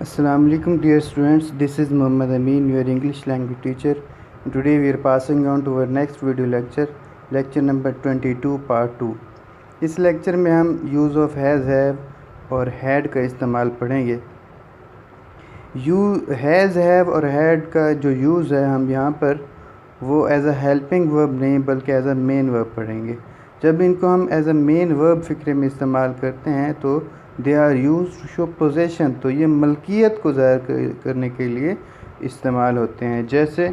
Assalamu alaikum dear students, this is Muhammad Amin, your English language teacher. And today we are passing on to our next video lecture number 22 part 2. इस lecture में हम use of has और had का इस्तेमाल पढ़ेंगे। Has और had का जो यूज़ है हम यहाँ पर वो एज अ हेल्पिंग वर्ब नहीं बल्कि एज अ मेन वर्ब पढ़ेंगे। जब इनको हम एज अ मेन वर्ब फ़िक्रे में इस्तेमाल करते हैं तो they are used to show possession, तो ये मलकियत को ज़ाहिर करने के लिए इस्तेमाल होते हैं। जैसे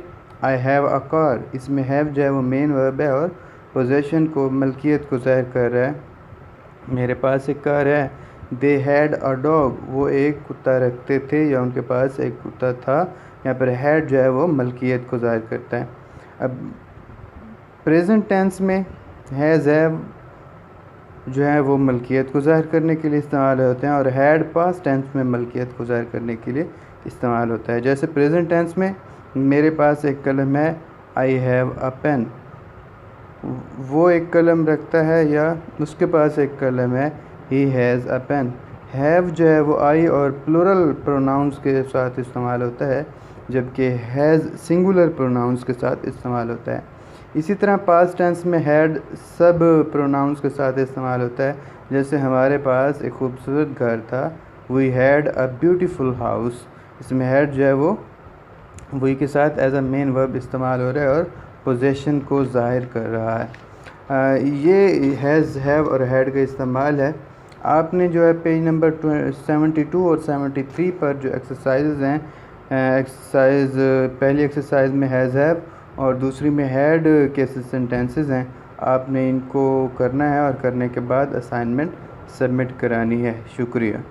आई हैव अ कार, इसमें हैव जो है वो मेन वर्ब है और पोजेशन को मलकियत को ज़ाहिर कर रहा है। मेरे पास एक कार है। दे हैड अ डॉग, वो एक कुत्ता रखते थे या उनके पास एक कुत्ता था। यहाँ पर हैड जो है वो मलकियत को ज़ाहिर करता है। अब प्रेजेंट टेंस में हैज़ हैव जो है वो मलकियत को ज़ाहिर करने के लिए इस्तेमाल होते हैं और हैड पास्ट टेंस में मलकियत को ज़ाहिर करने के लिए इस्तेमाल होता है। जैसे प्रेजेंट टेंस में मेरे पास एक कलम है, आई हैव अ पेन, वो एक कलम रखता है या उसके पास एक कलम है, he has a pen. Have जो है वो आई और प्लूरल प्रोनाउंस के साथ इस्तेमाल होता है, जबकि हैज़ सिंगुलर प्रोनाउंस के साथ इस्तेमाल होता है। इसी तरह पास्ट टेंस में हैड सब प्रोनाउंस के साथ इस्तेमाल होता है। जैसे हमारे पास एक खूबसूरत घर था, we had a beautiful house, इसमें हैड जो है वो वी के साथ एज अ मेन वर्ब इस्तेमाल हो रहा है और पोजेशन को ज़ाहिर कर रहा है। ये हैज़ हैव और हैड का इस्तेमाल है। आपने जो है पेज नंबर 72 और 73 पर जो एक्सरसाइज हैं, पहली एक्सरसाइज में हैज़ हैव और दूसरी में हैड के सेंटेंसेस हैं, आपने इनको करना है और करने के बाद असाइनमेंट सबमिट करानी है। शुक्रिया।